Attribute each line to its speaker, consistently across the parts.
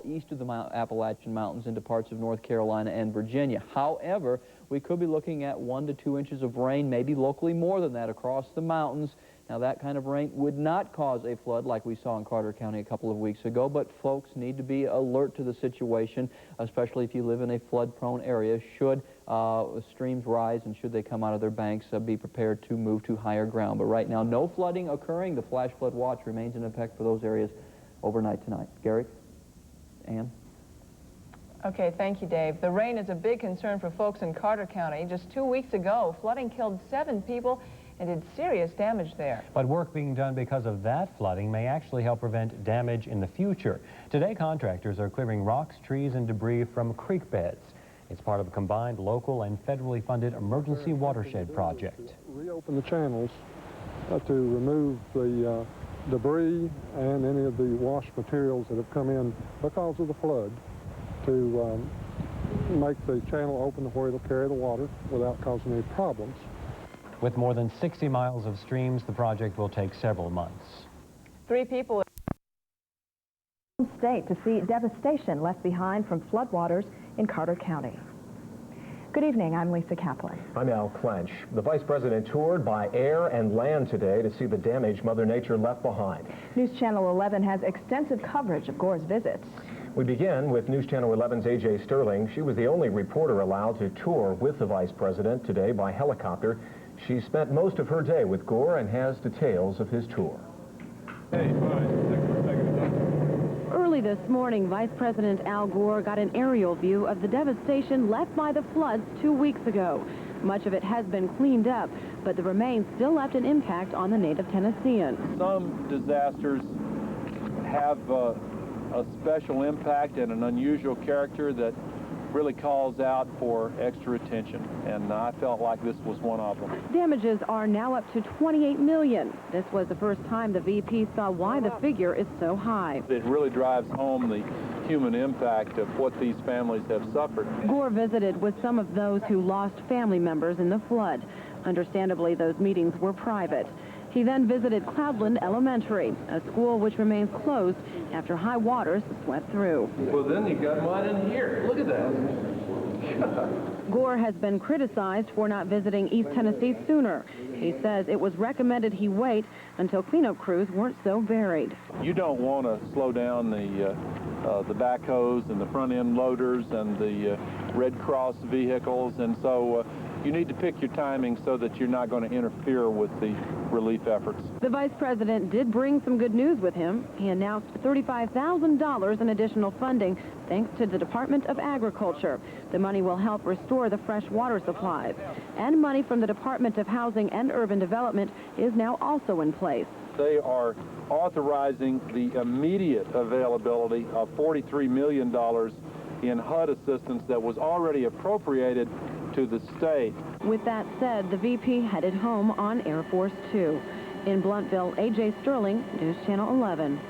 Speaker 1: east of the Appalachian Mountains into parts of North Carolina and Virginia. However, we could be looking at 1 to 2 inches of rain, maybe locally more than that across the mountains. Now, that kind of rain would not cause a flood like we saw in Carter County a couple of weeks ago, but folks need to be alert to the situation, especially if you live in a flood-prone area. Should streams rise and should they come out of their banks, be prepared to move to higher ground. But right now, no flooding occurring. The flash flood watch remains in effect for those areas overnight tonight. Gary? Ann?
Speaker 2: Okay, thank you, Dave. The rain is a big concern for folks in Carter County. Just 2 weeks ago, flooding killed 7 people and did serious damage there.
Speaker 3: But work being done because of that flooding may actually help prevent damage in the future. Today, contractors are clearing rocks, trees, and debris from creek beds. It's part of a combined local and federally funded emergency watershed project.
Speaker 4: Reopen the channels to remove the debris and any of the wash materials that have come in because of the flood, to make the channel open to where it'll carry the water without causing any problems.
Speaker 3: With more than 60 miles of streams, the project will take several months.
Speaker 2: 3 people
Speaker 5: state to see devastation left behind from floodwaters in Carter County. Good evening, I'm Lisa Kaplan.
Speaker 6: I'm Al Clench. The Vice President toured by air and land today to see the damage Mother Nature left behind.
Speaker 5: News Channel 11 has extensive coverage of Gore's visits.
Speaker 6: We begin with News Channel 11's A.J. Sterling. She was the only reporter allowed to tour with the Vice President today by helicopter. She spent most of her day with Gore and has details of his tour.
Speaker 7: Hey,
Speaker 8: Early this morning, Vice President Al Gore got an aerial view of the devastation left by the floods 2 weeks ago. Much of it has been cleaned up, but the remains still left an impact on the native Tennesseans.
Speaker 7: Some disasters have a special impact and an unusual character that really calls out for extra attention, and I felt like this was one of them.
Speaker 8: Damages are now up to $28 million. This was the first time the VP saw why the figure is so high.
Speaker 7: It really drives home the human impact of what these families have suffered.
Speaker 8: Gore visited with some of those who lost family members in the flood. Understandably, those meetings were private. He then visited Cloudland Elementary, a school which remains closed after high waters swept through.
Speaker 7: Well, then you got mine in here. Look at that.
Speaker 8: Gore has been criticized for not visiting East Tennessee sooner. He says it was recommended he wait until cleanup crews weren't so buried.
Speaker 7: You don't want to slow down the backhoes and the front-end loaders and the Red Cross vehicles, and so you need to pick your timing so that you're not going to interfere with the relief efforts.
Speaker 8: The Vice President did bring some good news with him. He announced $35,000 in additional funding thanks to the Department of Agriculture. The money will help restore the fresh water supplies. And money from the Department of Housing and Urban Development is now also in place.
Speaker 7: They are authorizing the immediate availability of $43 million in HUD assistance that was already appropriated to the state.
Speaker 8: With that said, the VP headed home on Air Force 2. In Blountville, A.J. Sterling, News Channel 11.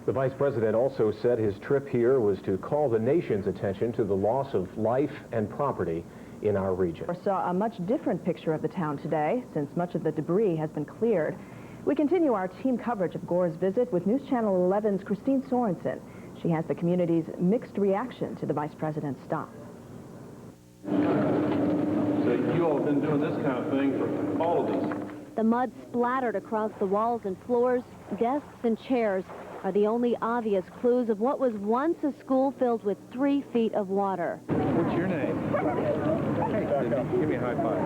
Speaker 6: The Vice President also said his trip here was to call the nation's attention to the loss of life and property in our region.
Speaker 5: We saw a much different picture of the town today, since much of the debris has been cleared. We continue our team coverage of Gore's visit with News Channel 11's Christine Sorensen. She has the community's mixed reaction to the Vice President's stop.
Speaker 7: So you all have been doing this kind of thing for all of us.
Speaker 9: The mud splattered across the walls and floors. Desks and chairs are the only obvious clues of what was once a school filled with 3 feet of water.
Speaker 7: What's your name? Hey, Sydney, give me a high five.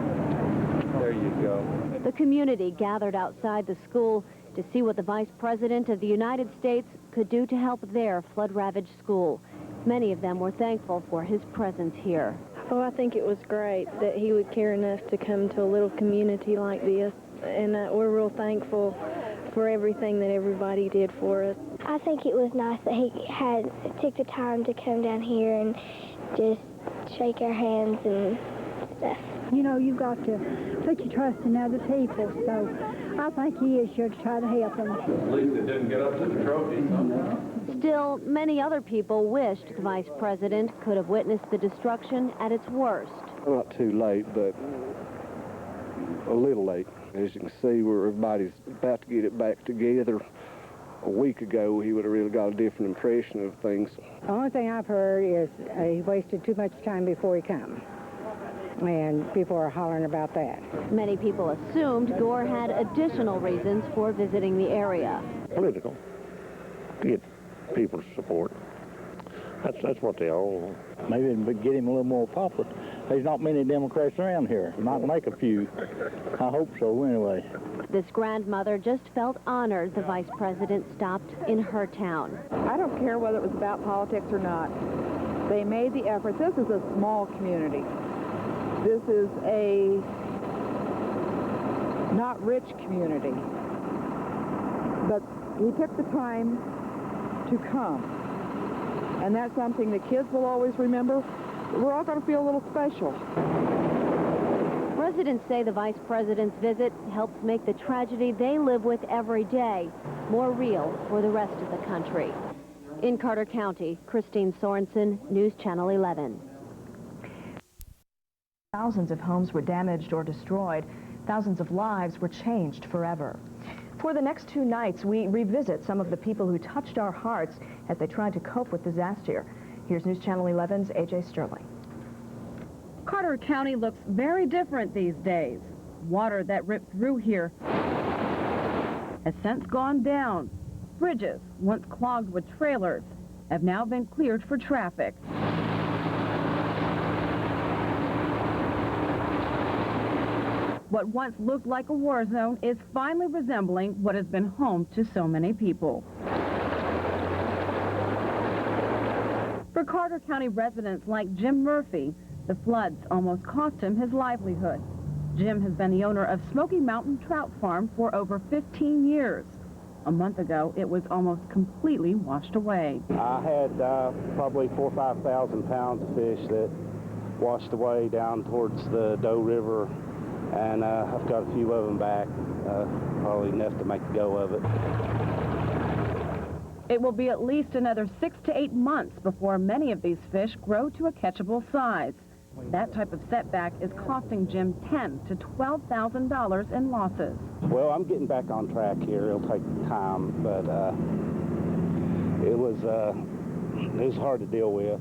Speaker 7: There you go.
Speaker 9: The community gathered outside the school to see what the Vice President of the United States could do to help their flood-ravaged school. Many of them were thankful for his presence here.
Speaker 10: Oh, I think it was great that he would care enough to come to a little community like this, and we're real thankful for everything that everybody did for us.
Speaker 11: I think it was nice that he took the time to come down here and just shake our hands and stuff.
Speaker 12: You know, you've got to put your trust in other people, so I think he is here to try to help them.
Speaker 7: At least it didn't get up to the trophy.
Speaker 9: Still, many other people wished the Vice President could have witnessed the destruction at its worst.
Speaker 4: Not too late, but a little late. As you can see, where everybody's about to get it back together
Speaker 13: a week ago, he would have really got a different impression of things.
Speaker 12: The only thing I've heard is he wasted too much time before he come. And people are hollering about that.
Speaker 9: Many people assumed Gore had additional reasons for visiting the area.
Speaker 14: Political. To get people's support. That's what they all want.
Speaker 15: Maybe get him a little more popular. There's not many Democrats around here. Might make a few. I hope so, anyway.
Speaker 9: This grandmother just felt honored the vice president stopped in her town.
Speaker 2: I don't care whether it was about politics or not. They made the effort. This is a small community. This is a not rich community. But he took the time to come. And that's something the kids will always remember. We're all going to feel a little special.
Speaker 9: Residents say the vice president's visit helps make the tragedy they live with every day more real for the rest of the country. In Carter County, Christine Sorensen, News Channel 11.
Speaker 5: Thousands of homes were damaged or destroyed. Thousands of lives were changed forever. For the next 2 nights, we revisit some of the people who touched our hearts as they tried to cope with disaster. Here's News Channel 11's A.J. Sterling.
Speaker 8: Carter County looks very different these days. Water that ripped through here has since gone down. Bridges, once clogged with trailers, have now been cleared for traffic. What once looked like a war zone is finally resembling what has been home to so many people. For Carter County residents like Jim Murphy, the floods almost cost him his livelihood. Jim has been the owner of Smoky Mountain Trout Farm for over 15 years. A month ago, it was almost completely washed away.
Speaker 15: I had probably 4,000 or 5,000 pounds of fish that washed away down towards the Doe River, and I've got a few of them back, probably enough to make a go of it.
Speaker 8: It will be at least another 6 to 8 months before many of these fish grow to a catchable size. That type of setback is costing Jim $10,000 to $12,000 in losses.
Speaker 15: Well, I'm getting back on track here. It'll take time, but it was hard to deal with.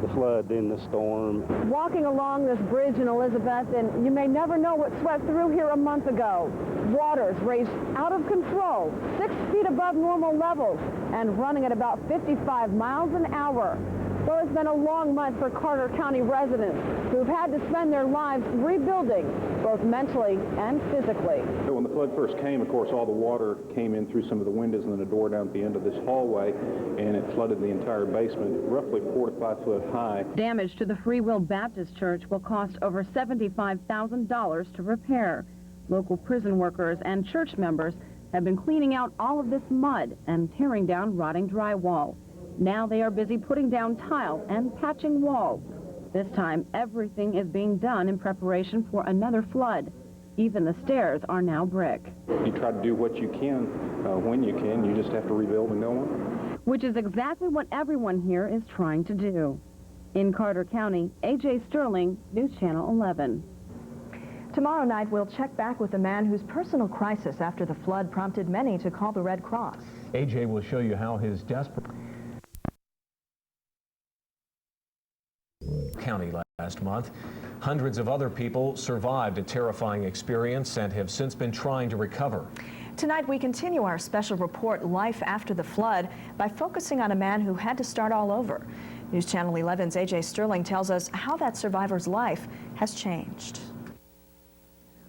Speaker 15: The flood, then the storm.
Speaker 8: Walking along this bridge in Elizabeth, and you may never know what swept through here a month ago. Waters raised out of control, 6 feet above normal levels, and running at about 55 miles an hour. Well, it's been a long month for Carter County residents who've had to spend their lives rebuilding, both mentally and physically.
Speaker 7: When the flood first came, of course, all the water came in through some of the windows and then a door down at the end of this hallway, and it flooded the entire basement, roughly 4 to 5 foot high.
Speaker 8: Damage to the Free Will Baptist Church will cost over $75,000 to repair. Local prison workers and church members have been cleaning out all of this mud and tearing down rotting drywall. Now they are busy putting down tile and patching walls. This time, everything is being done in preparation for another flood. Even the stairs are now brick.
Speaker 7: You try to do what you can when you can. You just have to rebuild and go on.
Speaker 8: Which is exactly what everyone here is trying to do. In Carter County, A.J. Sterling, News Channel 11.
Speaker 5: Tomorrow night, we'll check back with a man whose personal crisis after the flood prompted many to call the Red Cross.
Speaker 6: AJ will show you how his desperate county last month. Hundreds of other people survived a terrifying experience and have since been trying to recover.
Speaker 5: Tonight, we continue our special report, Life After the Flood, by focusing on a man who had to start all over. News Channel 11's A.J. Sterling tells us how that survivor's life has changed.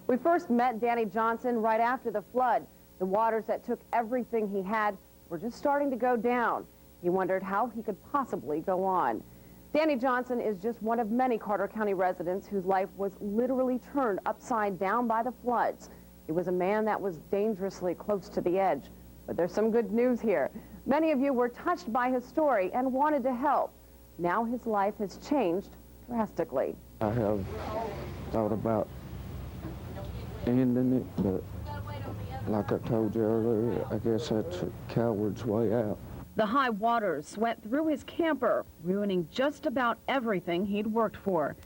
Speaker 8: We first met Danny Johnson right after the flood. The waters that took everything he had were just starting to go down. He wondered how he could possibly go on. Danny Johnson is just one of many Carter County residents whose life was literally turned upside down by the floods. He was a man that was dangerously close to the edge. But there's some good news here. Many of you were touched by his story and wanted to help. Now his life has changed drastically.
Speaker 13: I have thought about ending it, but like I told you earlier, I guess that's a coward's way out.
Speaker 8: The high waters swept through his camper, ruining just about everything he'd worked for.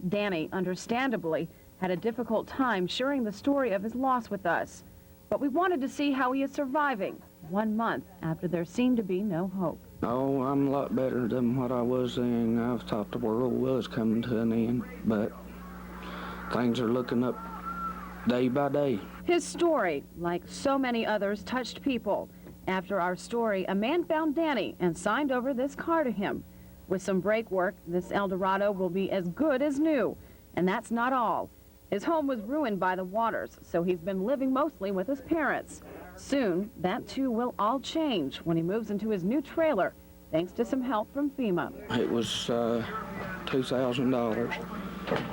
Speaker 8: Danny, understandably, had a difficult time sharing the story of his loss with us. But we wanted to see how he is surviving 1 month after there seemed to be no hope.
Speaker 13: Oh, I'm a lot better than what I was then. I thought the world was coming to an end, but things are looking up day by day.
Speaker 8: His story, like so many others, touched people. After our story, a man found Danny and signed over this car to him. With some brake work, this El Dorado will be as good as new. And that's not all. His home was ruined by the waters, so he's been living mostly with his parents. Soon, that too will all change when he moves into his new trailer, thanks to some help from FEMA.
Speaker 13: It was $2,000.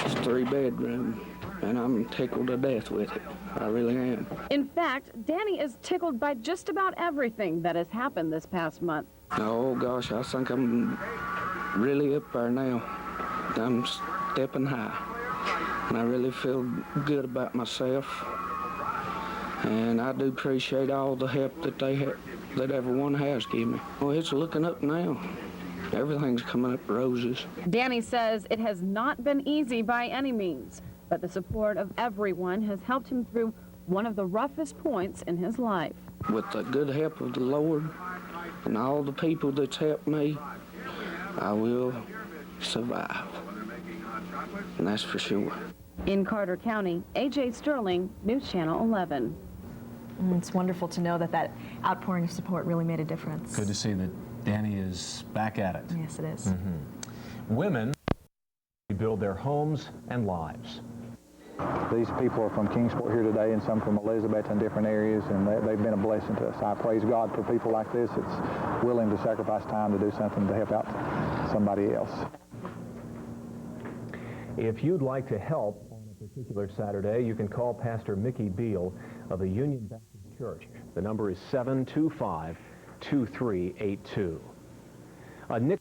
Speaker 13: It's 3-bedroom, and I'm tickled to death with it. I really am.
Speaker 8: In fact, Danny is tickled by just about everything that has happened this past month.
Speaker 13: Oh gosh, I think I'm really up there now. I'm stepping high, and I really feel good about myself. And I do appreciate all the help that that everyone has given me. Well, it's looking up now. Everything's coming up roses.
Speaker 8: Danny says it has not been easy by any means, but the support of everyone has helped him through one of the roughest points in his life.
Speaker 13: With the good help of the Lord and all the people that's helped me, I will survive. And that's for sure.
Speaker 8: In Carter County, A.J. Sterling, News Channel 11.
Speaker 5: It's wonderful to know that that outpouring of support really made a difference.
Speaker 16: Good to see that Danny is back at it.
Speaker 5: Yes, it is.
Speaker 6: Women rebuild their homes and lives.
Speaker 17: These people are from Kingsport here today and some from Elizabeth and different areas, and they've been a blessing to us. I praise God for people like this that's willing to sacrifice time to do something to help out somebody else.
Speaker 6: If you'd like to help on a particular Saturday, you can call Pastor Mickey Beal of the Union Baptist Church. The number is 725-2382. Nick